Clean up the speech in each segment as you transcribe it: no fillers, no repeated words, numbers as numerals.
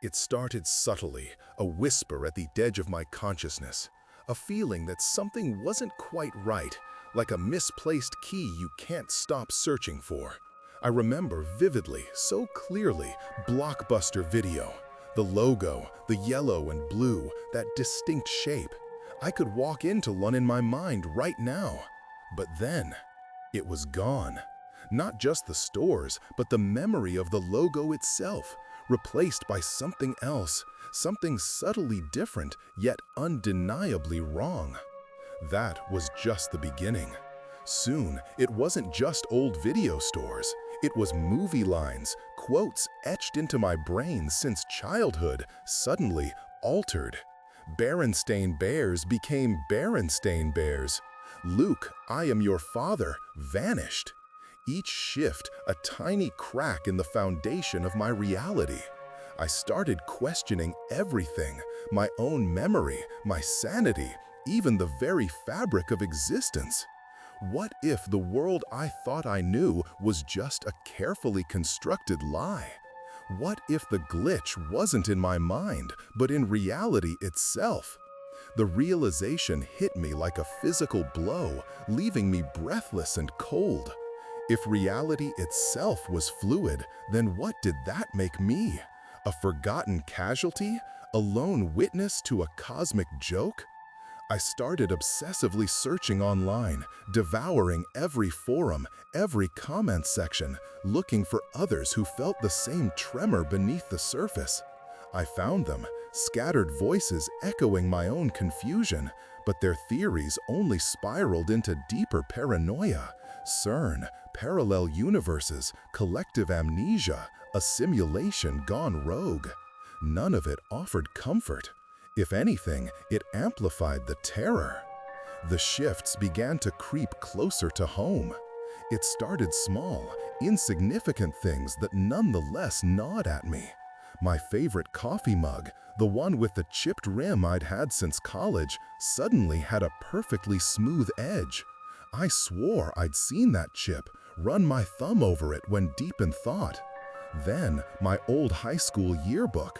It started subtly, a whisper at the edge of my consciousness, a feeling that something wasn't quite right, like a misplaced key you can't stop searching for. I remember vividly, so clearly, Blockbuster Video. The logo, the yellow and blue, that distinct shape. I could walk into one in my mind right now. But then, it was gone. Not just the stores, but the memory of the logo itself, replaced by something else, something subtly different, yet undeniably wrong. That was just the beginning. Soon, it wasn't just old video stores. It was movie lines, quotes etched into my brain since childhood, suddenly altered. Berenstain Bears became Berenstain Bears. Luke, I am your father, vanished. Each shift, a tiny crack in the foundation of my reality. I started questioning everything, my own memory, my sanity, even the very fabric of existence. What if the world I thought I knew was just a carefully constructed lie? What if the glitch wasn't in my mind, but in reality itself? The realization hit me like a physical blow, leaving me breathless and cold. If reality itself was fluid, then what did that make me? A forgotten casualty? A lone witness to a cosmic joke? I started obsessively searching online, devouring every forum, every comment section, looking for others who felt the same tremor beneath the surface. I found them, scattered voices echoing my own confusion, but their theories only spiraled into deeper paranoia. CERN, parallel universes, collective amnesia, a simulation gone rogue. None of it offered comfort. If anything, it amplified the terror. The shifts began to creep closer to home. It started small, insignificant things that nonetheless gnawed at me. My favorite coffee mug, the one with the chipped rim I'd had since college, suddenly had a perfectly smooth edge. I swore I'd seen that chip, run my thumb over it when deep in thought. Then, my old high school yearbook.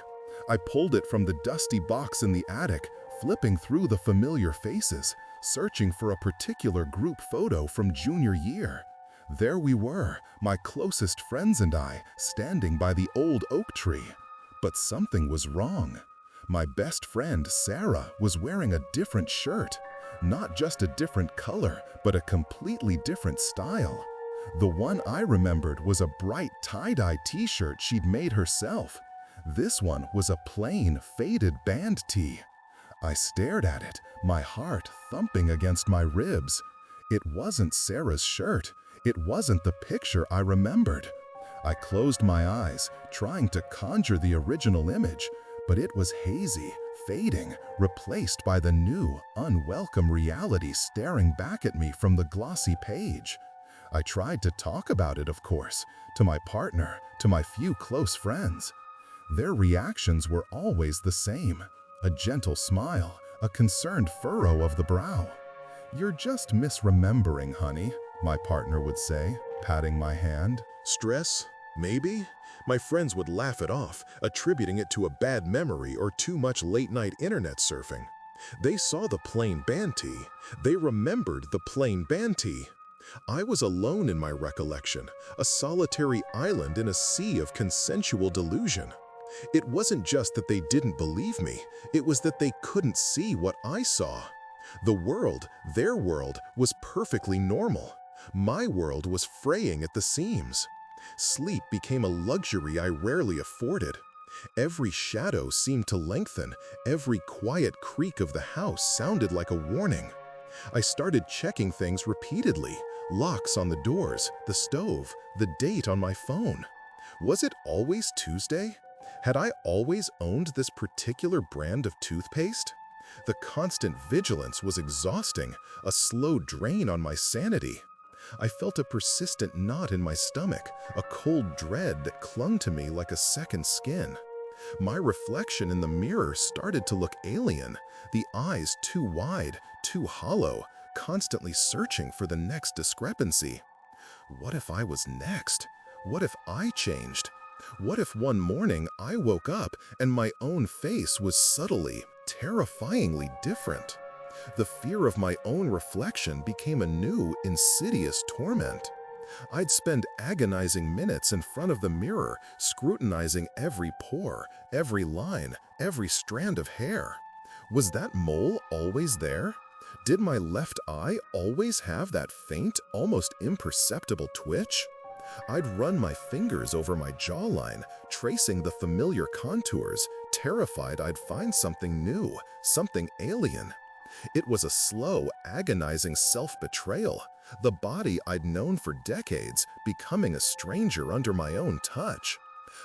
I pulled it from the dusty box in the attic, flipping through the familiar faces, searching for a particular group photo from junior year. There we were, my closest friends and I, standing by the old oak tree. But something was wrong. My best friend, Sarah, was wearing a different shirt. Not just a different color, but a completely different style. The one I remembered was a bright tie-dye t-shirt she'd made herself. This one was a plain, faded band tee. I stared at it, my heart thumping against my ribs. It wasn't Sarah's shirt. It wasn't the picture I remembered. I closed my eyes, trying to conjure the original image, but it was hazy, fading, replaced by the new, unwelcome reality staring back at me from the glossy page. I tried to talk about it, of course, to my partner, to my few close friends. Their reactions were always the same. A gentle smile, a concerned furrow of the brow. "You're just misremembering, honey," my partner would say, patting my hand. Stress? Maybe? My friends would laugh it off, attributing it to a bad memory or too much late-night internet surfing. They saw the plain band tee. They remembered the plain band tee. I was alone in my recollection, a solitary island in a sea of consensual delusion. It wasn't just that they didn't believe me, it was that they couldn't see what I saw. The world, their world, was perfectly normal. My world was fraying at the seams. Sleep became a luxury I rarely afforded. Every shadow seemed to lengthen, every quiet creak of the house sounded like a warning. I started checking things repeatedly, locks on the doors, the stove, the date on my phone. Was it always Tuesday? Had I always owned this particular brand of toothpaste? The constant vigilance was exhausting, a slow drain on my sanity. I felt a persistent knot in my stomach, a cold dread that clung to me like a second skin. My reflection in the mirror started to look alien, the eyes too wide, too hollow, constantly searching for the next discrepancy. What if I was next? What if I changed? What if one morning I woke up and my own face was subtly, terrifyingly different? The fear of my own reflection became a new, insidious torment. I'd spend agonizing minutes in front of the mirror, scrutinizing every pore, every line, every strand of hair. Was that mole always there? Did my left eye always have that faint, almost imperceptible twitch? I'd run my fingers over my jawline, tracing the familiar contours, terrified I'd find something new, something alien. It was a slow, agonizing self-betrayal, the body I'd known for decades becoming a stranger under my own touch.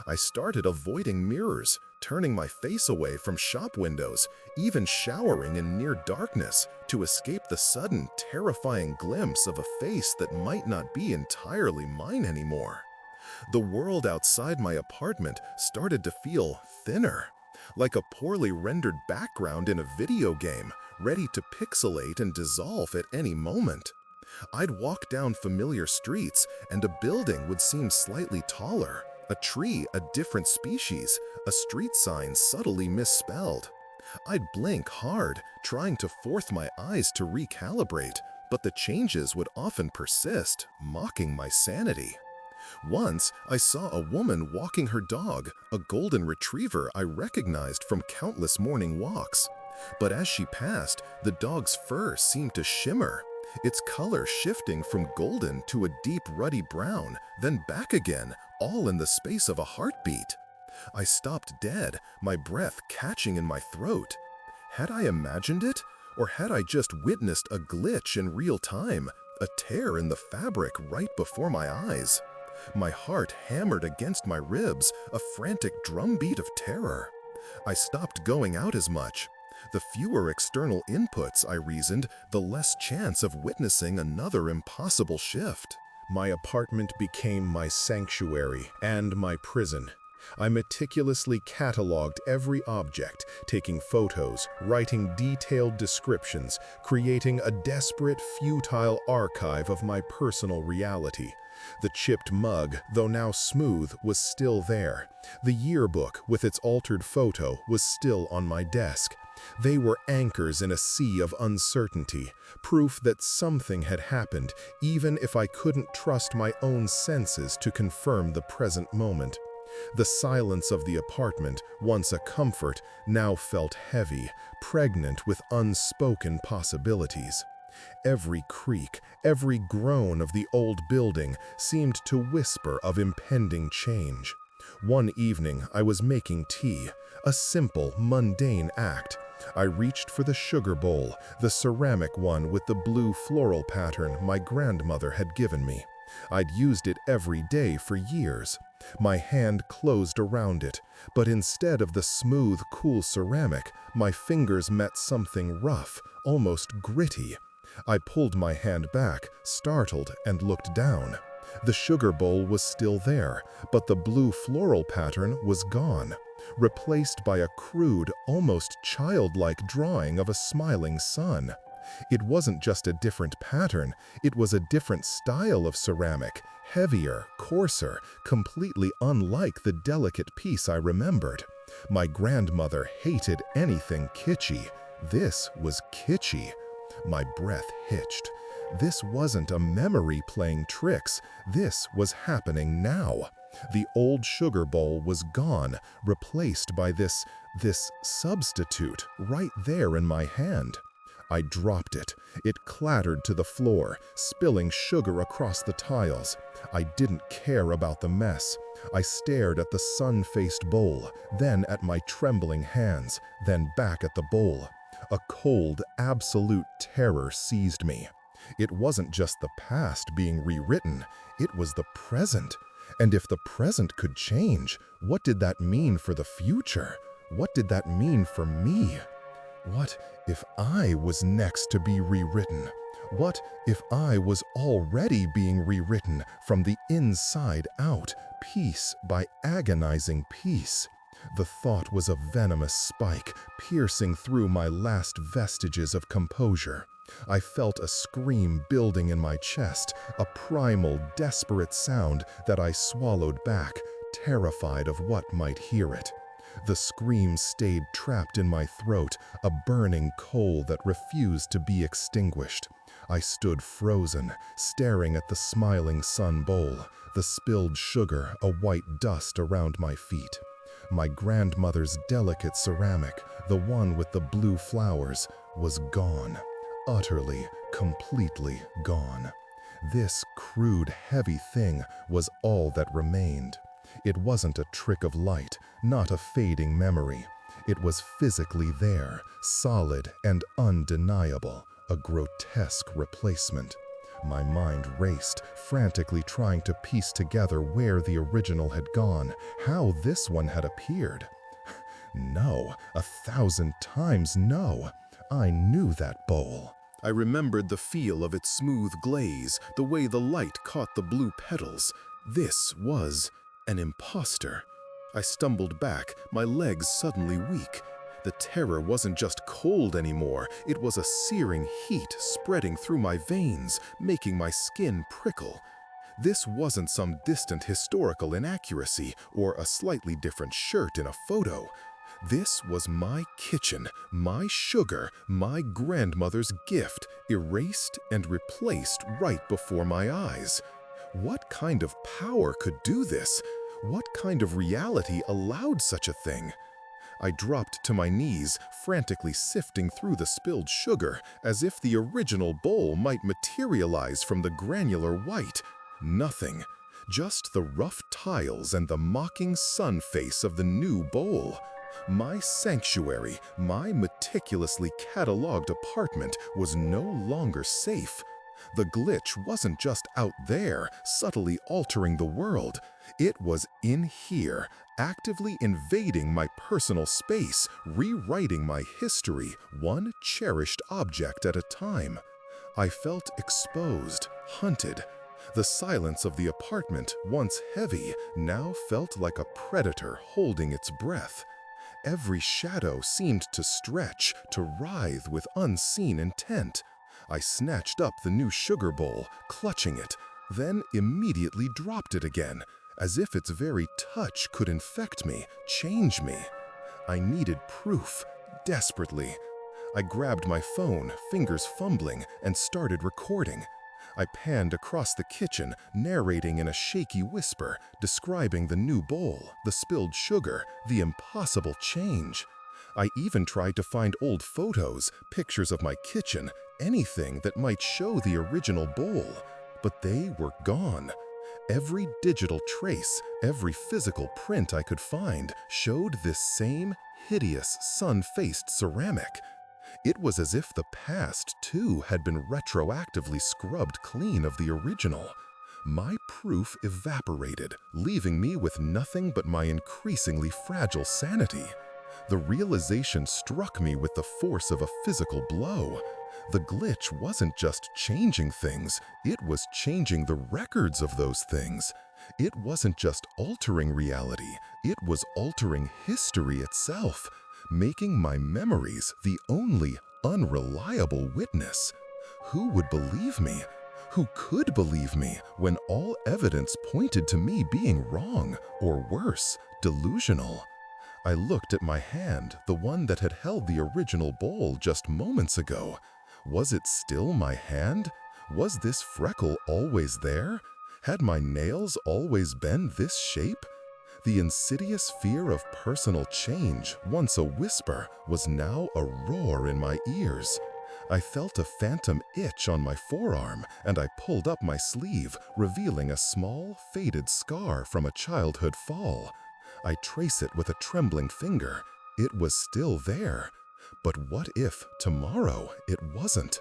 I started avoiding mirrors, turning my face away from shop windows, even showering in near darkness to escape the sudden, terrifying glimpse of a face that might not be entirely mine anymore. The world outside my apartment started to feel thinner, like a poorly rendered background in a video game, ready to pixelate and dissolve at any moment. I'd walk down familiar streets and a building would seem slightly taller, a tree a different species, a street sign subtly misspelled. I'd blink hard, trying to force my eyes to recalibrate, but the changes would often persist, mocking my sanity. Once, I saw a woman walking her dog, a golden retriever I recognized from countless morning walks. But as she passed, the dog's fur seemed to shimmer, its color shifting from golden to a deep ruddy brown, then back again, all in the space of a heartbeat. I stopped dead, my breath catching in my throat. Had I imagined it? Or had I just witnessed a glitch in real time, a tear in the fabric right before my eyes? My heart hammered against my ribs, a frantic drumbeat of terror. I stopped going out as much. The fewer external inputs, I reasoned, the less chance of witnessing another impossible shift. My apartment became my sanctuary and my prison. I meticulously cataloged every object, taking photos, writing detailed descriptions, creating a desperate, futile archive of my personal reality. The chipped mug, though now smooth, was still there. The yearbook, with its altered photo, was still on my desk. They were anchors in a sea of uncertainty, proof that something had happened, even if I couldn't trust my own senses to confirm the present moment. The silence of the apartment, once a comfort, now felt heavy, pregnant with unspoken possibilities. Every creak, every groan of the old building seemed to whisper of impending change. One evening, I was making tea, a simple, mundane act. I reached for the sugar bowl, the ceramic one with the blue floral pattern my grandmother had given me. I'd used it every day for years. My hand closed around it, but instead of the smooth, cool ceramic, my fingers met something rough, almost gritty. I pulled my hand back, startled, and looked down. The sugar bowl was still there, but the blue floral pattern was gone, replaced by a crude, almost childlike drawing of a smiling sun. It wasn't just a different pattern, it was a different style of ceramic, heavier, coarser, completely unlike the delicate piece I remembered. My grandmother hated anything kitschy. This was kitschy. My breath hitched. This wasn't a memory playing tricks. This was happening now. The old sugar bowl was gone, replaced by this substitute right there in my hand. I dropped it. It clattered to the floor, spilling sugar across the tiles. I didn't care about the mess. I stared at the sun-faced bowl, then at my trembling hands, then back at the bowl. A cold, absolute terror seized me. It wasn't just the past being rewritten, it was the present. And if the present could change, what did that mean for the future? What did that mean for me? What if I was next to be rewritten? What if I was already being rewritten from the inside out, piece by agonizing piece? The thought was a venomous spike, piercing through my last vestiges of composure. I felt a scream building in my chest, a primal, desperate sound that I swallowed back, terrified of what might hear it. The scream stayed trapped in my throat, a burning coal that refused to be extinguished. I stood frozen, staring at the smiling sun bowl, the spilled sugar a white dust around my feet. My grandmother's delicate ceramic, the one with the blue flowers, was gone. Utterly, completely gone. This crude, heavy thing was all that remained. It wasn't a trick of light, not a fading memory. It was physically there, solid and undeniable, a grotesque replacement. My mind raced, frantically trying to piece together where the original had gone, how this one had appeared. No, 1,000 times no. I knew that bowl. I remembered the feel of its smooth glaze, the way the light caught the blue petals. This was an imposter. I stumbled back, my legs suddenly weak. The terror wasn't just cold anymore, it was a searing heat spreading through my veins, making my skin prickle. This wasn't some distant historical inaccuracy or a slightly different shirt in a photo. This was my kitchen, my sugar, my grandmother's gift, erased and replaced right before my eyes. What kind of power could do this? What kind of reality allowed such a thing? I dropped to my knees, frantically sifting through the spilled sugar, as if the original bowl might materialize from the granular white. Nothing. Just the rough tiles and the mocking sun face of the new bowl. My sanctuary, my meticulously catalogued apartment was no longer safe. The glitch wasn't just out there, subtly altering the world. It was in here, actively invading my personal space, rewriting my history, one cherished object at a time. I felt exposed, hunted. The silence of the apartment, once heavy, now felt like a predator holding its breath. Every shadow seemed to stretch, to writhe with unseen intent. I snatched up the new sugar bowl, clutching it, then immediately dropped it again, as if its very touch could infect me, change me. I needed proof, desperately. I grabbed my phone, fingers fumbling, and started recording. I panned across the kitchen, narrating in a shaky whisper, describing the new bowl, the spilled sugar, the impossible change. I even tried to find old photos, pictures of my kitchen, anything that might show the original bowl, but they were gone. Every digital trace, every physical print I could find showed this same hideous sun-faced ceramic. It was as if the past, too, had been retroactively scrubbed clean of the original. My proof evaporated, leaving me with nothing but my increasingly fragile sanity. The realization struck me with the force of a physical blow. The glitch wasn't just changing things, it was changing the records of those things. It wasn't just altering reality, it was altering history itself, making my memories the only unreliable witness. Who would believe me? Who could believe me when all evidence pointed to me being wrong, or worse, delusional? I looked at my hand, the one that had held the original bowl just moments ago. Was it still my hand? Was this freckle always there? Had my nails always been this shape? The insidious fear of personal change, once a whisper, was now a roar in my ears. I felt a phantom itch on my forearm, and I pulled up my sleeve, revealing a small, faded scar from a childhood fall. I trace it with a trembling finger. It was still there. But what if tomorrow it wasn't?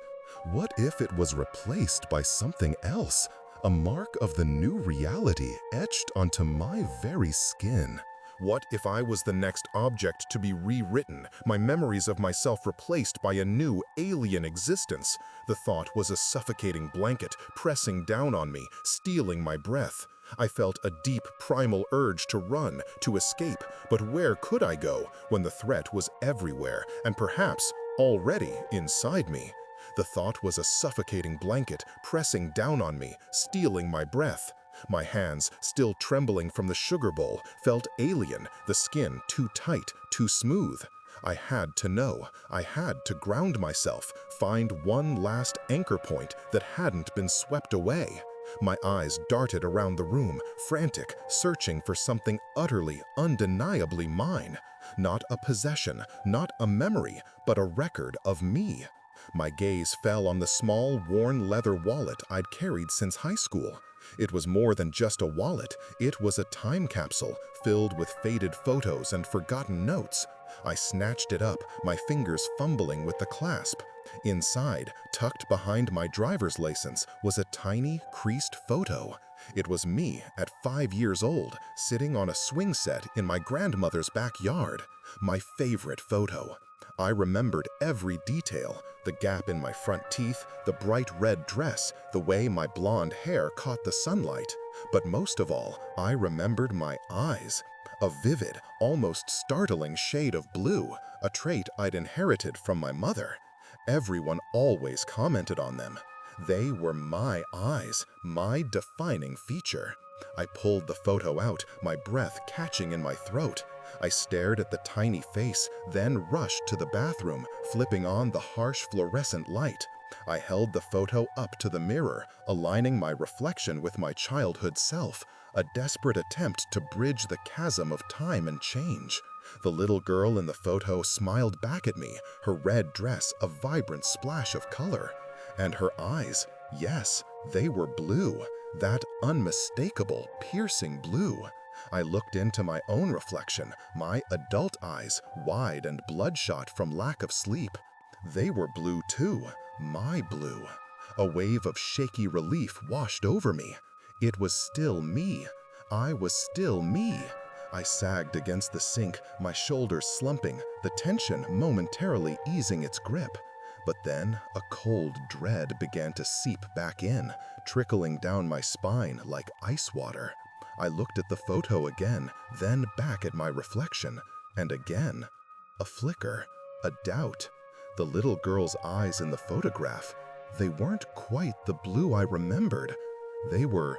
What if it was replaced by something else? A mark of the new reality etched onto my very skin. What if I was the next object to be rewritten, my memories of myself replaced by a new, alien existence? The thought was a suffocating blanket pressing down on me, stealing my breath. I felt a deep, primal urge to run, to escape, but where could I go when the threat was everywhere and perhaps already inside me? The thought was a suffocating blanket pressing down on me, stealing my breath. My hands, still trembling from the sugar bowl, felt alien, the skin too tight, too smooth. I had to know. I had to ground myself, find one last anchor point that hadn't been swept away. My eyes darted around the room, frantic, searching for something utterly, undeniably mine. Not a possession, not a memory, but a record of me. My gaze fell on the small, worn leather wallet I'd carried since high school. It was more than just a wallet. It was a time capsule filled with faded photos and forgotten notes. I snatched it up, my fingers fumbling with the clasp. Inside, tucked behind my driver's license, was a tiny, creased photo. It was me at 5 years old, sitting on a swing set in my grandmother's backyard. My favorite photo. I remembered every detail, the gap in my front teeth, the bright red dress, the way my blonde hair caught the sunlight. But most of all, I remembered my eyes. A vivid, almost startling shade of blue, a trait I'd inherited from my mother. Everyone always commented on them. They were my eyes, my defining feature. I pulled the photo out, my breath catching in my throat. I stared at the tiny face, then rushed to the bathroom, flipping on the harsh fluorescent light. I held the photo up to the mirror, aligning my reflection with my childhood self, a desperate attempt to bridge the chasm of time and change. The little girl in the photo smiled back at me, her red dress a vibrant splash of color. And her eyes, yes, they were blue, that unmistakable, piercing blue. I looked into my own reflection, my adult eyes, wide and bloodshot from lack of sleep. They were blue too, my blue. A wave of shaky relief washed over me. It was still me. I was still me. I sagged against the sink, my shoulders slumping, the tension momentarily easing its grip. But then a cold dread began to seep back in, trickling down my spine like ice water. I looked at the photo again, then back at my reflection, and again. A flicker, a doubt. The little girl's eyes in the photograph, they weren't quite the blue I remembered. They were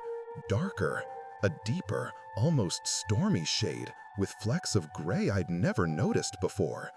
darker, a deeper, almost stormy shade, with flecks of gray I'd never noticed before.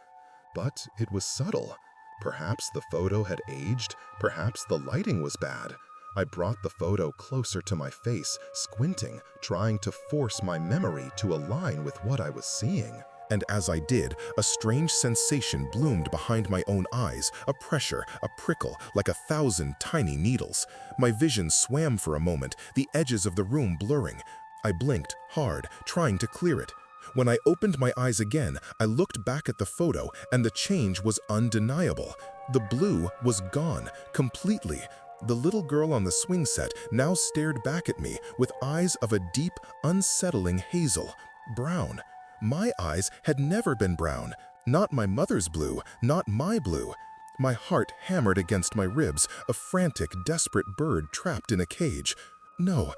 But it was subtle. Perhaps the photo had aged, perhaps the lighting was bad. I brought the photo closer to my face, squinting, trying to force my memory to align with what I was seeing. And as I did, a strange sensation bloomed behind my own eyes, a pressure, a prickle, like 1,000 tiny needles. My vision swam for a moment, the edges of the room blurring. I blinked hard, trying to clear it. When I opened my eyes again, I looked back at the photo, and the change was undeniable. The blue was gone, completely. The little girl on the swing set now stared back at me with eyes of a deep, unsettling hazel, brown. My eyes had never been brown, not my mother's blue, not my blue. My heart hammered against my ribs, a frantic, desperate bird trapped in a cage. No,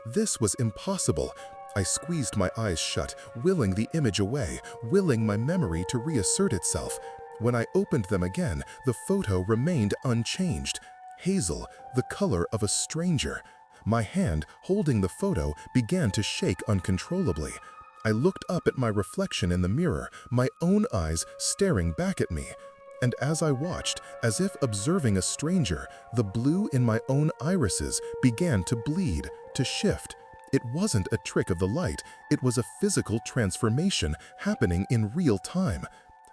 this was impossible. I squeezed my eyes shut, willing the image away, willing my memory to reassert itself. When I opened them again, the photo remained unchanged. Hazel, the color of a stranger. My hand, holding the photo, began to shake uncontrollably. I looked up at my reflection in the mirror, my own eyes staring back at me. And as I watched, as if observing a stranger, the blue in my own irises began to bleed, to shift. It wasn't a trick of the light, it was a physical transformation happening in real time.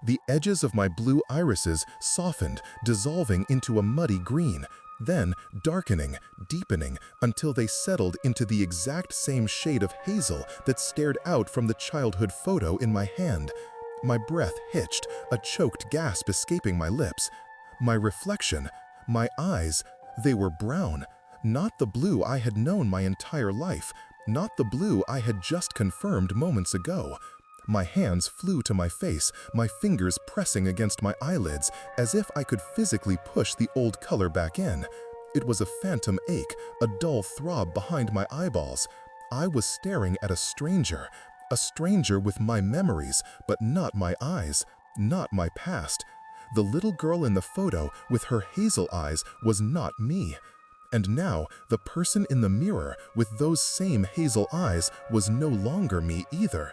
The edges of my blue irises softened, dissolving into a muddy green, then darkening, deepening, until they settled into the exact same shade of hazel that stared out from the childhood photo in my hand. My breath hitched, a choked gasp escaping my lips. My reflection, my eyes, they were brown, not the blue I had known my entire life, not the blue I had just confirmed moments ago. My hands flew to my face, my fingers pressing against my eyelids, as if I could physically push the old color back in. It was a phantom ache, a dull throb behind my eyeballs. I was staring at a stranger with my memories, but not my eyes, not my past. The little girl in the photo with her hazel eyes was not me. And now, the person in the mirror with those same hazel eyes was no longer me either.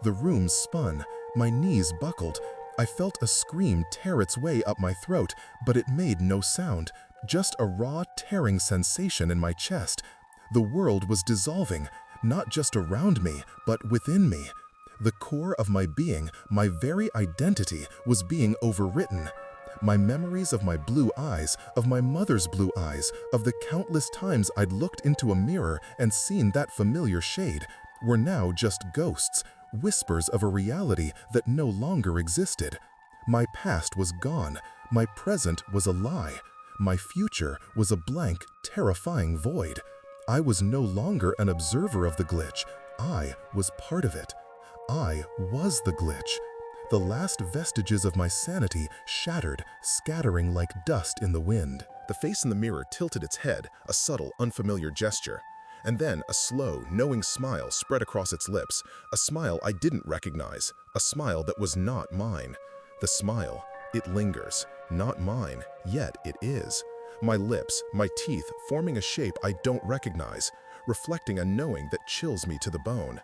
The room spun, my knees buckled. I felt a scream tear its way up my throat, but it made no sound, just a raw, tearing sensation in my chest. The world was dissolving, not just around me, but within me. The core of my being, my very identity, was being overwritten. My memories of my blue eyes, of my mother's blue eyes, of the countless times I'd looked into a mirror and seen that familiar shade, were now just ghosts, whispers of a reality that no longer existed. My past was gone. My present was a lie. My future was a blank, terrifying void. I was no longer an observer of the glitch. I was part of it. I was the glitch. The last vestiges of my sanity shattered, scattering like dust in the wind. The face in the mirror tilted its head, a subtle, unfamiliar gesture. And then a slow, knowing smile spread across its lips, a smile I didn't recognize, a smile that was not mine. The smile, it lingers, not mine, yet it is. My lips, my teeth forming a shape I don't recognize, reflecting a knowing that chills me to the bone.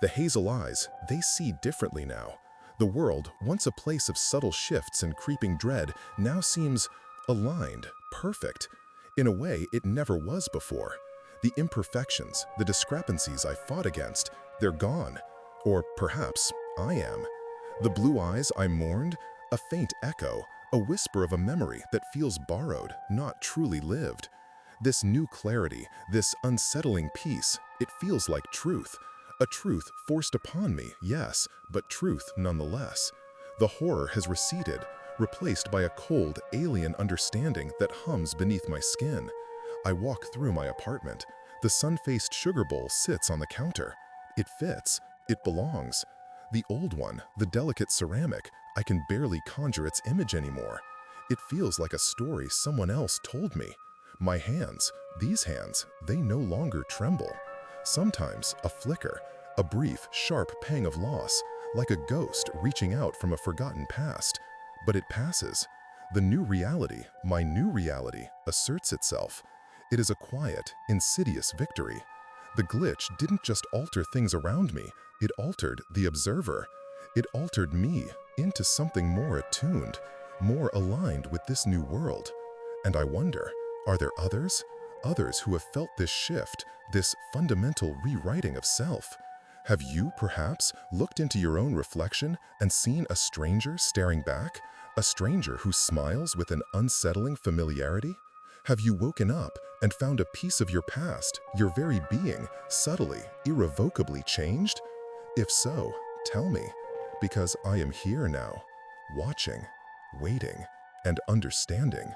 The hazel eyes, they see differently now. The world, once a place of subtle shifts and creeping dread, now seems aligned, perfect. In a way it never was before. The imperfections, the discrepancies I fought against, they're gone. Or perhaps I am. The blue eyes I mourned, a faint echo, a whisper of a memory that feels borrowed, not truly lived. This new clarity, this unsettling peace, it feels like truth. A truth forced upon me, yes, but truth nonetheless. The horror has receded, replaced by a cold, alien understanding that hums beneath my skin. I walk through my apartment. The sun-faced sugar bowl sits on the counter. It fits. It belongs. The old one, the delicate ceramic, I can barely conjure its image anymore. It feels like a story someone else told me. My hands, these hands, they no longer tremble. Sometimes a flicker, a brief, sharp pang of loss, like a ghost reaching out from a forgotten past. But it passes. The new reality, my new reality, asserts itself. It is a quiet, insidious victory. The glitch didn't just alter things around me, it altered the observer. It altered me into something more attuned, more aligned with this new world. And I wonder, are there others? Others who have felt this shift, this fundamental rewriting of self? Have you, perhaps, looked into your own reflection and seen a stranger staring back? A stranger who smiles with an unsettling familiarity? Have you woken up and found a piece of your past, your very being, subtly, irrevocably changed? If so, tell me, because I am here now, watching, waiting, and understanding.